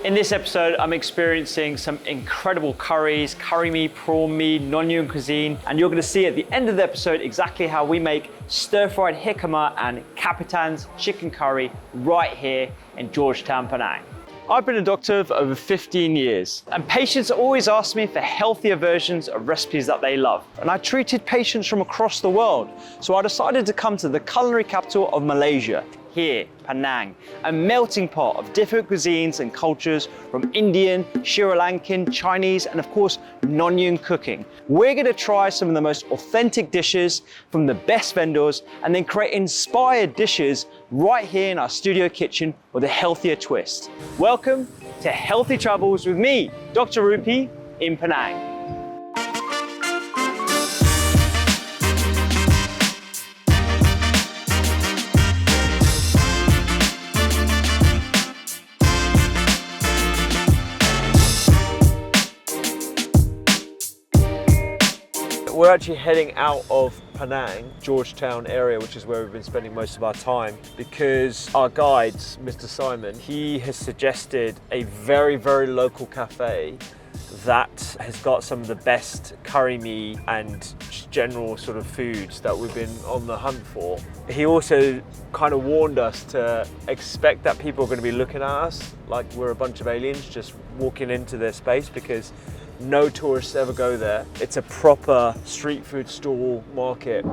In this episode, I'm experiencing some incredible curries, curry meat, prawn meat, non-Yuen cuisine, and you're gonna see at the end of the episode exactly how we make stir-fried jicama and Kapitans Chicken Curry right here in Georgetown, Penang. I've been a doctor for over 15 years, and patients always ask me for healthier versions of recipes that they love. And I treated patients from across the world, so I decided to come to the culinary capital of Malaysia, here, Penang, a melting pot of different cuisines and cultures from Indian, Sri Lankan, Chinese, and of course, non-Yuen cooking. We're gonna try some of the most authentic dishes from the best vendors and then create inspired dishes right here in our studio kitchen with a healthier twist. Welcome to Healthy Travels with me, Dr. Rupy, in Penang. We're actually heading out of Penang, Georgetown area, which is where we've been spending most of our time, because our guide, Mr. Simon, he has suggested a very, very local cafe that has got some of the best curry meat and general sort of foods that we've been on the hunt for. He also kind of warned us to expect that people are going to be looking at us like we're a bunch of aliens just walking into their space, because no tourists ever go there. It's a proper street food stall market.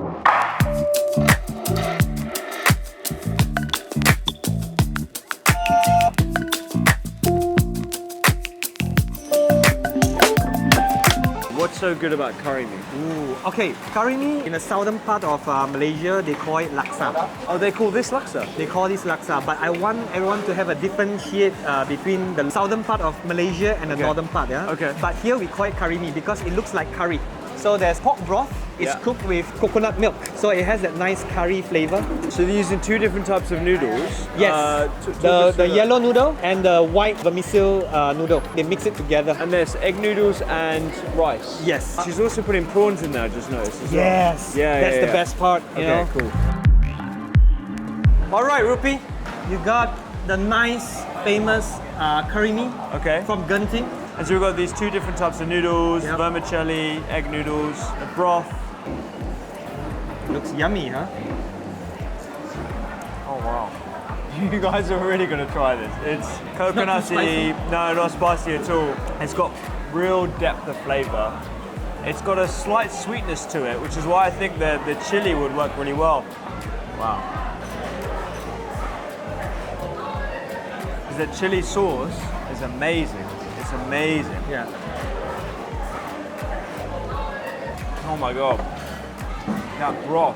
What's so good about curry meat? Ooh, okay, curry meat in the southern part of Malaysia, they call it laksa. Oh, they call this laksa? They call this laksa, but I want everyone to have a differentiate between the southern part of Malaysia and the northern part, yeah? Okay. But here we call it curry meat because it looks like curry. So there's pork broth, it's cooked with coconut milk, so it has that nice curry flavor. So they're using two different types of noodles. Yes, the yellow noodle and the white vermicelli noodle. They mix it together. And there's egg noodles and rice. Yes. She's also putting prawns in there, I just noticed as well. Yes, that's the best part, you know? Cool. All right, Rupy, you got the nice, famous curry meat from Genting. And so we've got these two different types of noodles, vermicelli, egg noodles, the broth. Looks yummy, huh? Oh wow. You guys are really gonna try this. It's coconutty, no, not spicy at all. It's got real depth of flavor. It's got a slight sweetness to it, which is why I think the chili would work really well. Wow. Because the chili sauce is amazing. It's amazing. Yeah. Oh my God. That broth,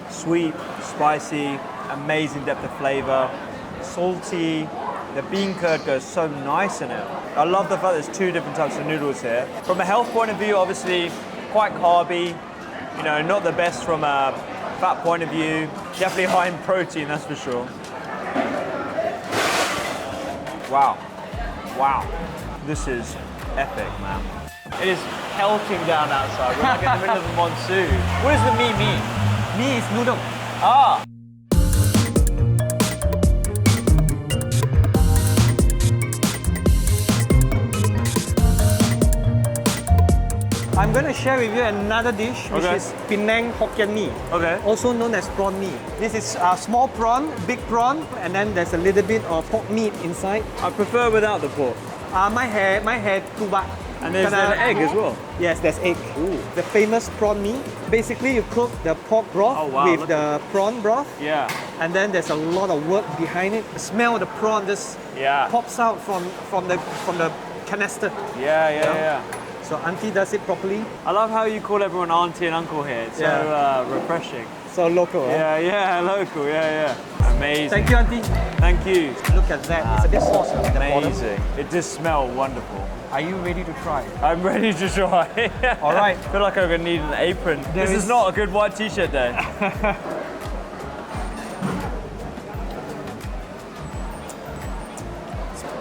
sweet, spicy, amazing depth of flavor, salty. The bean curd goes so nice in it. I love the fact there's two different types of noodles here. From a health point of view, obviously quite carby, you know, not the best from a fat point of view. Definitely high in protein, that's for sure. Wow. Wow. This is epic, man. It is pelting down outside. We're like in the middle of a monsoon. What does the meat mean? Meat is noodle. Ah! I'm going to share with you another dish, which is Penang Hokkien mee, also known as prawn mee. This is small prawn, big prawn, and then there's a little bit of pork meat inside. I prefer without the pork. My hair, 2 baht. And there's an egg as well? Yes, there's egg. Ooh. The famous prawn mee. Basically, you cook the pork broth with the prawn broth. Yeah. And then there's a lot of work behind it. The smell of the prawn just pops out from the canister. Yeah. So auntie does it properly. I love how you call everyone auntie and uncle here. It's so refreshing. So local, Yeah, local, yeah. Amazing. Thank you, auntie. Thank you. Look at that. It's a bit saucy at the bottom. Amazing. It does smell wonderful. Are you ready to try? I'm ready to try. All right. I feel like I'm going to need an apron. This is not a good white t-shirt day.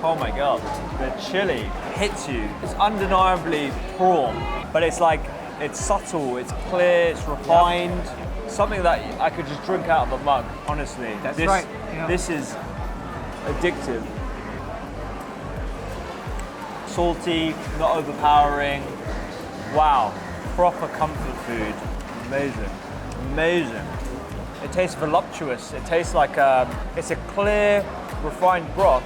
Oh my God. The chili hits you. It's undeniably prawn, but it's like, it's subtle, it's clear, it's refined. Something that I could just drink out of a mug, honestly. That's right. Yeah. This is addictive. salty, not overpowering. Wow, proper comfort food. Amazing, amazing. It tastes voluptuous. It tastes like it's a clear, refined broth,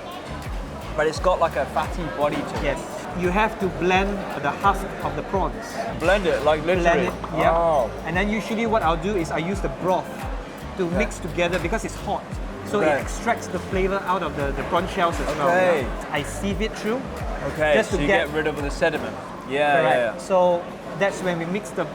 but it's got like a fatty body to it. Yes. You have to blend the husk of the prawns. Blend it, like literally. Blend it, yeah. Oh. And then usually what I'll do is I use the broth to mix together because it's hot. So it extracts the flavor out of the prawn shells as well. Okay. Yeah. I sieve it through. Okay, just so to you get rid of the sediment. Yeah, Correct. yeah, yeah. So that's when we mix the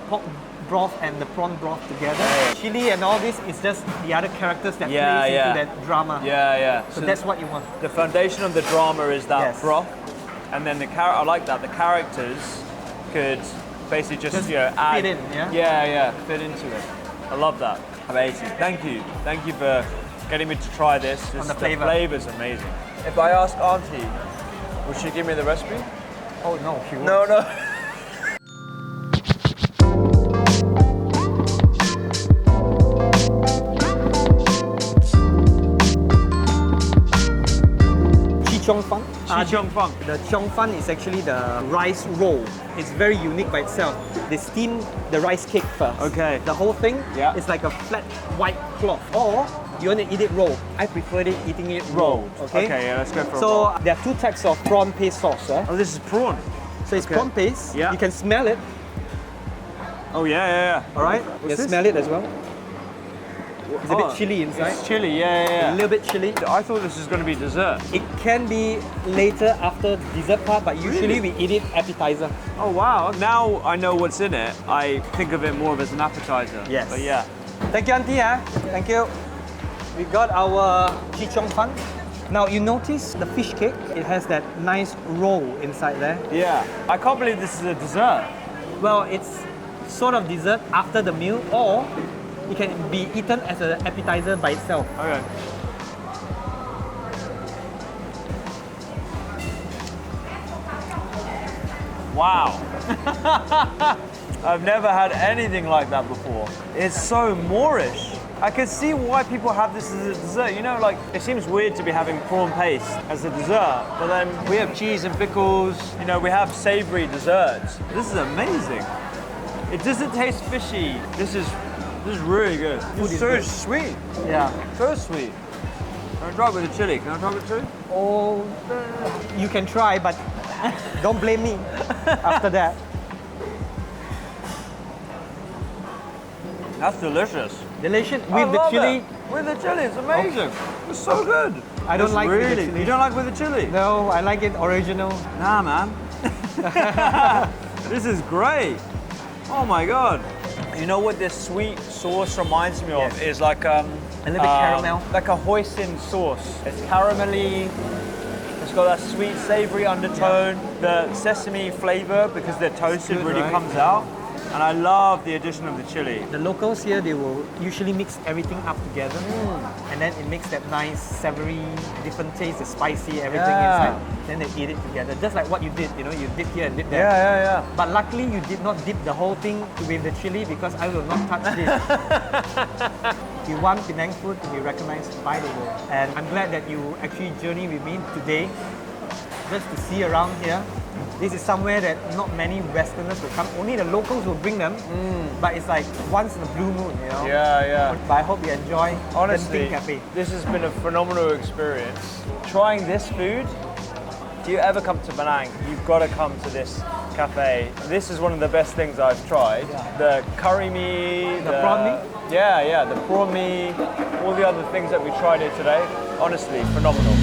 pork broth and the prawn broth together. Chili and all this is just the other characters that plays into that drama. Yeah, yeah. So that's what you want. The foundation of the drama is that Yes. broth, and then I like that the characters could basically just add, fit in, yeah? Fit into it. I love that. Amazing. Thank you for getting me to try this. On the flavor. The flavor's amazing. If I ask Auntie, will she give me the recipe? Oh no, she won't. No. Chichong fan. Chichong fang. The chong fan is actually the rice roll. It's very unique by itself. They steam the rice cake first. Okay. The whole thing is like a flat white cloth. Or you want to eat it rolled. I prefer eating it rolled. Okay. Okay, yeah, let's go for a roll. So there are two types of prawn paste sauce. Oh, this is prawn. So it's prawn paste. Yeah. You can smell it. Oh yeah. All right. You can smell it as well. It's a bit chilly inside. It's chili, yeah. A little bit chilly. I thought this was going to be dessert. It can be later after the dessert part, but usually we eat it appetizer. Oh wow! Now I know what's in it. I think of it more of as an appetizer. Yes. But yeah. Thank you, Auntie. Thank you. We got our chichong fan. Now you notice the fish cake. It has that nice roll inside there. Yeah. I can't believe this is a dessert. Well, it's sort of dessert after the meal, or it can be eaten as an appetizer by itself. Okay. Wow. I've never had anything like that before. It's so Moorish. I can see why people have this as a dessert. You know, like, it seems weird to be having prawn paste as a dessert, but then we have cheese and pickles. You know, we have savory desserts. This is amazing. It doesn't taste fishy. This is really good. It's so sweet. Yeah. So sweet. Can I try it with the chili? Can I try it with chili? Oh, you can try, but don't blame me after that. That's delicious. Delicious I with the love chili. it. With the chili, it's amazing. It's so good. I don't It's like with the really. chili. You don't like with the chili? No, I like it original. Nah, man. This is great. Oh my god. You know what this sweet sauce reminds me of is like a little bit caramel. like a hoisin sauce. It's caramelly. It's got that sweet savory undertone. The sesame flavor, because they're toasted, good, really right? comes out. And I love the addition of the chili. The locals here, they will usually mix everything up together, and then it makes that nice savory, different taste, the spicy, everything inside. Then they eat it together, just like what you did. You know, you dip here and dip there. Yeah. But luckily, you did not dip the whole thing with the chili because I will not touch this. We want Penang food to be recognized by the world, and I'm glad that you actually journey with me today, just to see around here. This is somewhere that not many Westerners will come. Only the locals will bring them. But it's like once in a blue moon, you know. Yeah. But I hope you enjoy Honestly, Genting Cafe. this has been a phenomenal experience. Trying this food, if you ever come to Penang, you've got to come to this cafe. This is one of the best things I've tried. Yeah. The curry mee, The prawn mee? Yeah, the prawn mee, all the other things that we tried here today. Honestly, phenomenal.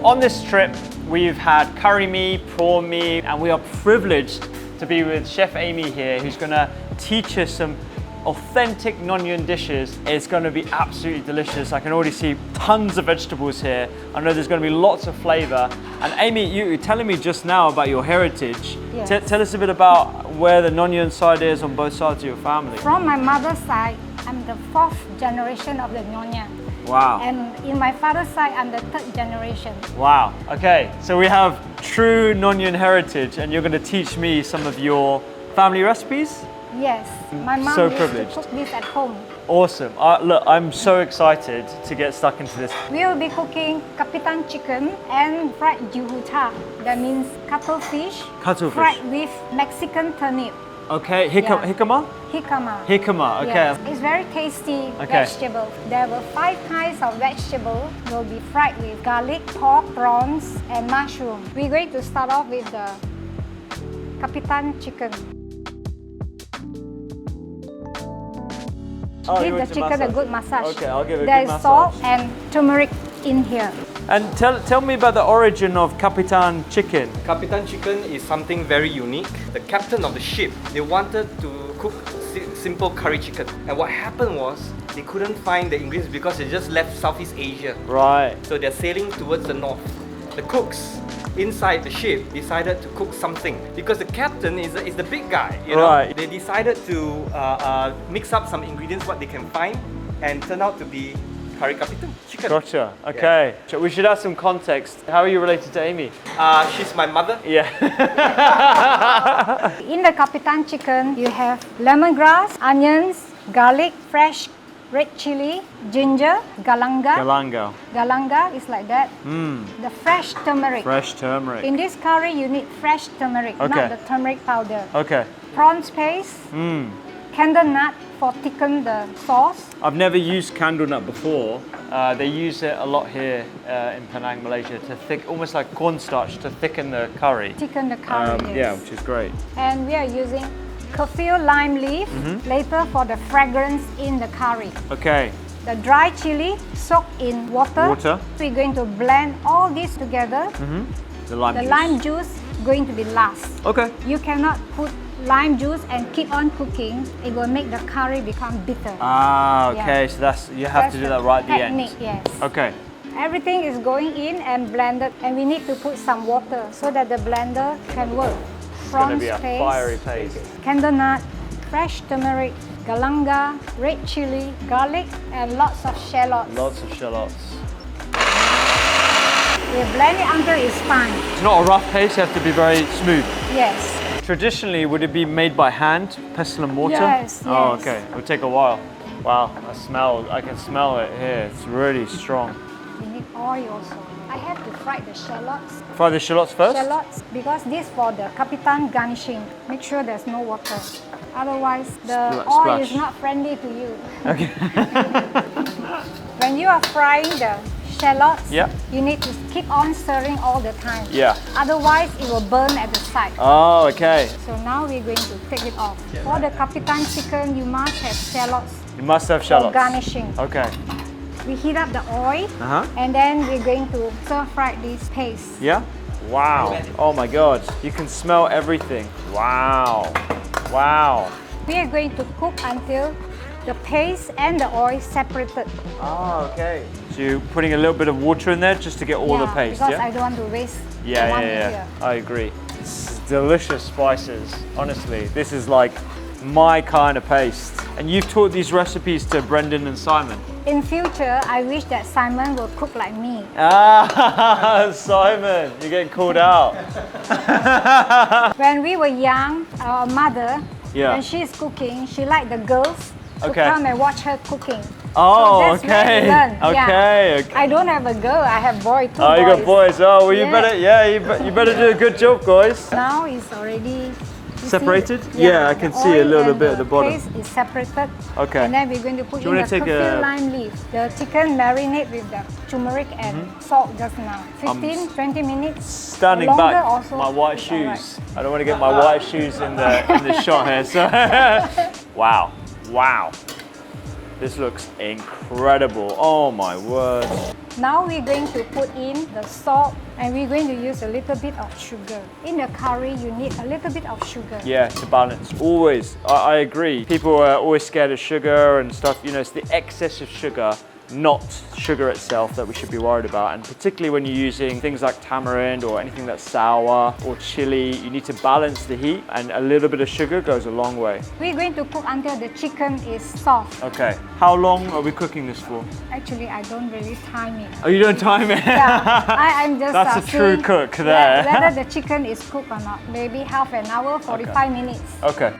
On this trip, we've had curry mee, prawn mee, and we are privileged to be with Chef Amy here, who's gonna teach us some authentic Nonyon dishes. It's gonna be absolutely delicious. I can already see tons of vegetables here. I know there's gonna be lots of flavor. And Amy, you were telling me just now about your heritage. Yes. Tell us a bit about where the Nonyon side is on both sides of your family. From my mother's side, I'm the 4th generation of the Nyonya. Wow. And in my father's side, I'm the 3rd generation. Wow. Okay, so we have true Nonyon heritage, and you're going to teach me some of your family recipes? Yes, my mom So used privileged. to cook this at home. Awesome. Look, I'm so excited to get stuck into this. We will be cooking Kapitan chicken and fried juhuta. That means cuttlefish, Cuttlefish. fried with Mexican turnip. Okay, Yeah. jicama? Jicama. Jicama, okay. Yes. It's very tasty Okay. vegetable. There were 5 kinds of vegetable will be fried with garlic, pork, prawns, and mushroom. We're going to start off with the Kapitan chicken. Oh, you Give want the to chicken a massage good it? massage. Okay, I'll give it a There's good salt massage. and turmeric in here. And tell me about the origin of Kapitan chicken. Kapitan chicken is something very unique. The captain of the ship, they wanted to cook simple curry chicken. And what happened was, they couldn't find the ingredients because they just left Southeast Asia. Right. So they're sailing towards the north. The cooks inside the ship decided to cook something because the captain is the big guy, you know. Right. They decided to mix up some ingredients what they can find and turned out to be curry Kapitan chicken. Gotcha. Okay. So we should add some context. How are you related to Amy? She's my mother. Yeah. In the Kapitan chicken, you have lemongrass, onions, garlic, fresh red chili, ginger, galangal. Galangal. Galangal is like that. The fresh turmeric. Fresh turmeric. In this curry, you need fresh turmeric, Okay. not the turmeric powder. Okay. Prawns paste, candlenut for thicken the sauce. I've never used candlenut before. They use it a lot here in Penang, Malaysia, to almost like cornstarch to thicken the curry. Thicken the curry, yes. Yeah, which is great. And we are using kaffir lime leaf later for the fragrance in the curry. Okay. The dry chili soaked in water. Water. We're going to blend all this together. The lime The juice. lime juice going to be last. Okay. You cannot put lime juice and keep on cooking. It will make the curry become bitter. Ah, okay. Yeah. So you have to do that right at the end. Technique, yes. Okay. Everything is going in and blended, and we need to put some water so that the blender can work. It's going to be a Prawns fiery paste. candlenut, fresh turmeric, galangal, red chili, garlic, and lots of shallots. Lots of shallots. We blend it until it's fine. It's not a rough paste, you have to be very smooth. Yes. Traditionally, would it be made by hand, pestle and mortar? Yes, Oh, yes. okay. It would take a while. Wow, I can smell it here. It's really strong. We need oil also. I have to fry the shallots. Fry the shallots first? Shallots, because this for the Kapitan garnishing. Make sure there's no water. Otherwise, the oil is Splash. not friendly to you. Okay. When you are frying the shallots, Yeah. you need to keep on stirring all the time. Yeah. Otherwise, it will burn at the side. Oh, okay. So now we're going to take it off. For the Kapitan chicken, you must have shallots You must have for shallots. garnishing. Okay. We heat up the oil, Uh-huh. and then we're going to stir fry this paste. Yeah? Wow. Oh my God. You can smell everything. Wow. Wow. We are going to cook until the paste and the oil separated. Oh, okay. So you're putting a little bit of water in there just to get all the paste, because yeah? I don't want to waste Yeah, one yeah, here. yeah. I agree. It's delicious spices. Honestly, this is like my kind of paste. And you've taught these recipes to Brendan and Simon. In future, I wish that Simon will cook like me. Ah, Simon, you're getting called out. When we were young, our mother, Yeah. when she's cooking, she liked the girls to Okay. come and watch her cooking. Oh, So that's where okay. we learn. Okay, okay. I don't have a girl, I have boy, two Oh, boys. you got boys. Oh, well, you Yeah. better, you better do a good job, guys. Now it's already you Separated? see? Yeah, I can the see a oil little and bit at the bottom. Paste is separated. Okay. And then we're going to put Do you in wanna the take kaffir a- lime leaf. The chicken marinate with the turmeric and salt just now. 15, 20 minutes. Standing Longer back, also my white is alright. shoes. I don't want to get my white shoes in the shot here. So, wow, wow. This looks incredible. Oh my word. Now we're going to put in the salt and we're going to use a little bit of sugar. In the curry, you need a little bit of sugar. Yeah, to balance. Always, I agree. People are always scared of sugar and stuff. You know, it's the excess of sugar, not sugar itself, that we should be worried about. And particularly when you're using things like tamarind or anything that's sour or chili, you need to balance the heat, and a little bit of sugar goes a long way. We're going to cook until the chicken is soft. Okay, how long are we cooking this for? Actually, I don't really time it. Oh, you don't time it? Yeah, I'm just That's a true seeing cook there. whether the chicken is cooked or not. Maybe half an hour, 45 minutes. Okay.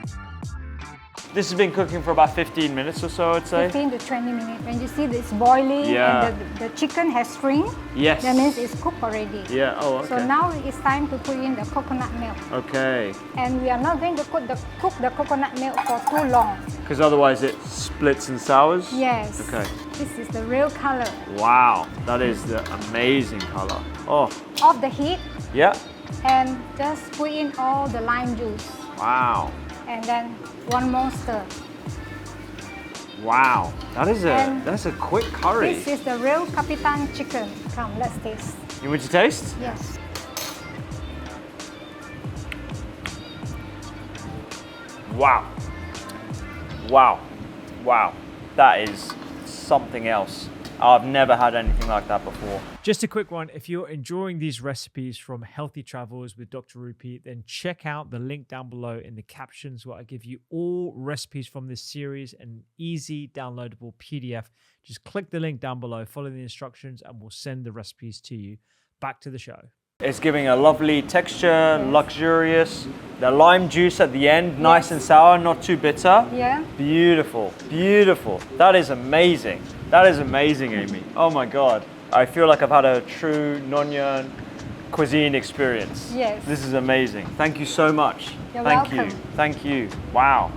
This has been cooking for about 15 minutes or so, I'd say. 15 to 20 minutes. When you see it's boiling Yeah. and the chicken has string, Yes. that means it's cooked already. Yeah, oh, okay. So now it's time to put in the coconut milk. Okay. And we are not going to cook the coconut milk for too long. Because otherwise it splits and sours? Yes. Okay. This is the real color. Wow, that is the amazing color. Oh, Off the heat yeah. and just put in all the lime juice. Wow. And then one more stir. Wow. And that's a quick curry. This is the real Kapitan chicken. Come, let's taste. You want to taste? Yes. Wow. Wow. Wow. That is something else. I've never had anything like that before. Just a quick one. If you're enjoying these recipes from Healthy Travels with Dr. Rupy, then check out the link down below in the captions where I give you all recipes from this series and an easy downloadable PDF. Just click the link down below, follow the instructions, and we'll send the recipes to you. Back to the show. It's giving a lovely texture, luxurious. The lime juice at the end, nice and sour, not too bitter. Yeah. Beautiful, beautiful. That is amazing. That is amazing, Amy. Oh my God. I feel like I've had a true Nonyan cuisine experience. Yes. This is amazing. Thank you so much. You're Thank welcome. you. Thank you. Wow.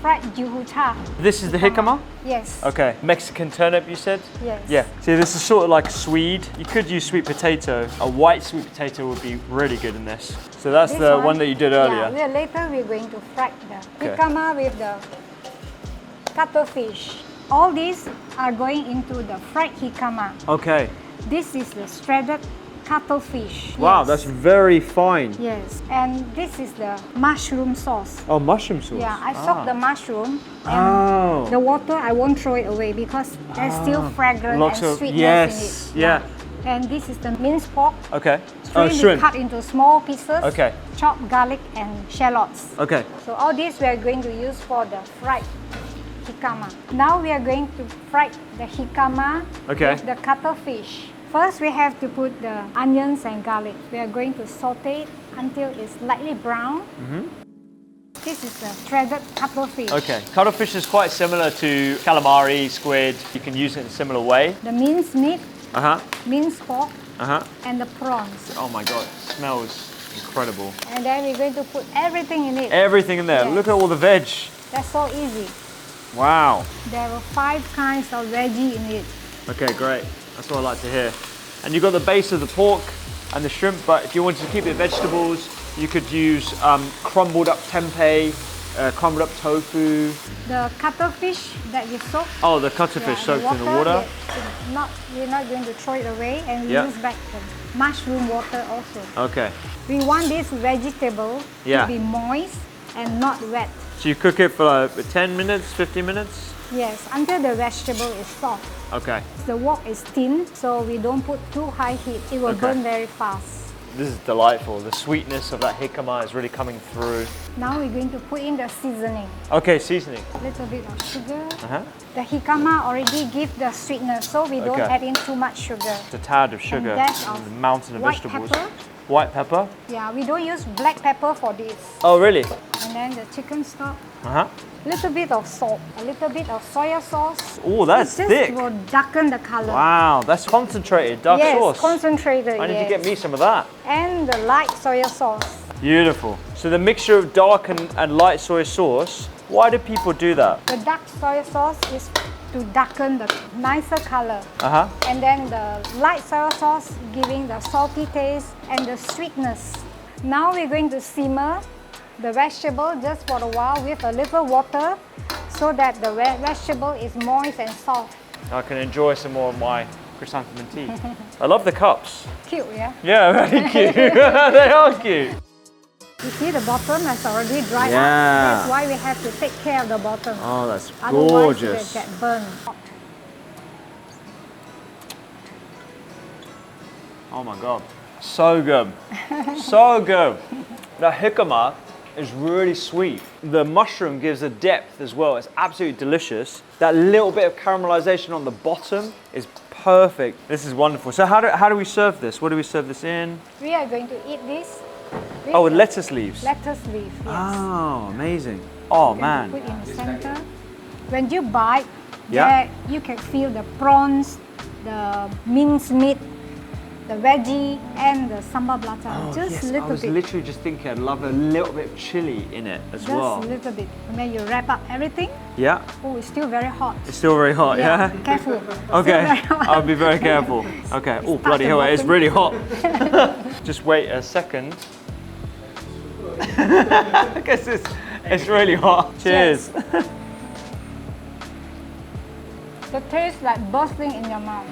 Fried juhucha. This is the jicama? Yes. Okay. Mexican turnip, you said? Yes. Yeah. See, this is sort of like Swede. You could use sweet potato. A white sweet potato would be really good in this. So that's This the one that you did earlier. Yeah, later we're going to fry the Okay. jicama with the cuttlefish. All these are going into the fried jicama. Okay. This is the shredded cuttlefish. Wow, Yes. that's very fine. Yes, and this is the mushroom sauce. Oh, mushroom sauce. Yeah, I soak the mushroom and Oh. the water I won't throw it away because there's still fragrance Lots and of- sweetness yes, in it. yeah. And this is the minced pork. Okay. Shrimp cut into small pieces. Okay. Chopped garlic and shallots. Okay. So all these we are going to use for the fried jicama. Now we are going to fry the jicama Okay. with the cuttlefish. First we have to put the onions and garlic. We are going to saute it until it's lightly brown. This is the shredded cuttlefish. Okay. Cuttlefish is quite similar to calamari, squid. You can use it in a similar way. The minced meat, Uh-huh. minced pork, Uh-huh. and the prawns. Oh my God, it smells incredible. And then we're going to put everything in it. Everything in there. Yes. Look at all the veg. That's so easy. Wow. There are 5 kinds of veggie in it. Okay, great. That's what I like to hear. And you've got the base of the pork and the shrimp, but if you wanted to keep the vegetables, you could use crumbled up tempeh, crumbled up tofu. The cuttlefish that you soak. Oh, the cuttlefish soaked in the water. We're not going to throw it away, and we Yeah. use back the mushroom water also. Okay. We want this vegetable Yeah. to be moist and not wet. So you cook it for like 10 minutes, 15 minutes? Yes, until the vegetable is soft. Okay. The wok is thin, so we don't put too high heat. It will Okay. burn very fast. This is delightful. The sweetness of that jicama is really coming through. Now we're going to put in the seasoning. Okay, seasoning. A little bit of sugar. Uh-huh. The jicama already gives the sweetness, so we don't Okay. add in too much sugar. It's a tad of sugar dash and of a mountain of white vegetables. pepper. White pepper? Yeah, we don't use black pepper for this. Oh, really? And then the chicken stock. Uh-huh. Little bit of salt, a little bit of soy sauce. Oh, that's It just thick. will darken the color. Wow, that's concentrated dark Yes, sauce. concentrated. I need yes. to get me some of that. And the light soy sauce. Beautiful. So the mixture of dark and light soy sauce, why do people do that? The dark soy sauce is to darken the nicer color. Uh-huh. And then the light soy sauce giving the salty taste and the sweetness. Now we're going to simmer the vegetable just for a while with a little water so that the vegetable is moist and soft. I can enjoy some more of my chrysanthemum tea. I love the cups. Cute, yeah? Yeah, very cute. They are cute. You see the bottom has already dried Yeah. up. That's why we have to take care of the bottom. Oh, that's Otherwise gorgeous. it will get burned. Oh my God. So good. So good. The jicama is really sweet. The mushroom gives a depth as well. It's absolutely delicious. That little bit of caramelization on the bottom is perfect. This is wonderful. So how do we serve this? What do we serve this in? We are going to eat this Oh, with lettuce leaves. Lettuce leaf, yes. Oh, amazing. Oh, Then man. Put in the center. When you bite, Yeah. there you can feel the prawns, the minced meat, the veggie, and the sambal belacan. Oh, Just yes, a I little was bit. literally just thinking I'd love a little bit of chili in it as Just well. a little bit. And then you wrap up everything. Yeah, Oh, it's still very hot. it's still very hot, yeah? Careful. Still Okay, very hot. I'll be very careful. Okay, oh bloody hell, it's bottom. really hot. Just wait a second. I guess it's really hot. Cheers. The taste like bursting in your mouth.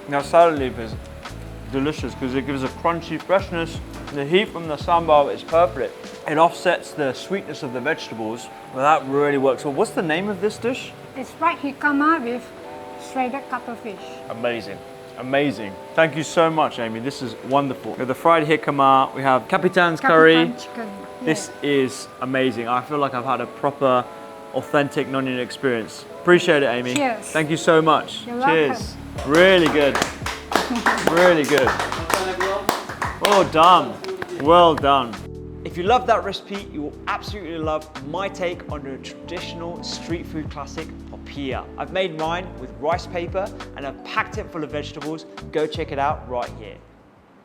Now salad leaf is delicious because it gives a crunchy freshness. The heat from the sambal is perfect. It offsets the sweetness of the vegetables. Well, that really works. Well, what's the name of this dish? It's fried jicama with shredded cuttlefish. Amazing, amazing. Thank you so much, Amy. This is wonderful. We have the fried jicama, we have Kapitans Curry. Kapitans Chicken. This is amazing. I feel like I've had a proper, authentic non-Indian experience. Appreciate it, Amy. Cheers. Thank you so much. You're Cheers. Really good. Really good. Well done. Well done. If you love that recipe, you will absolutely love my take on the traditional street food classic, papaya. I've made mine with rice paper and I've packed it full of vegetables. Go check it out right here.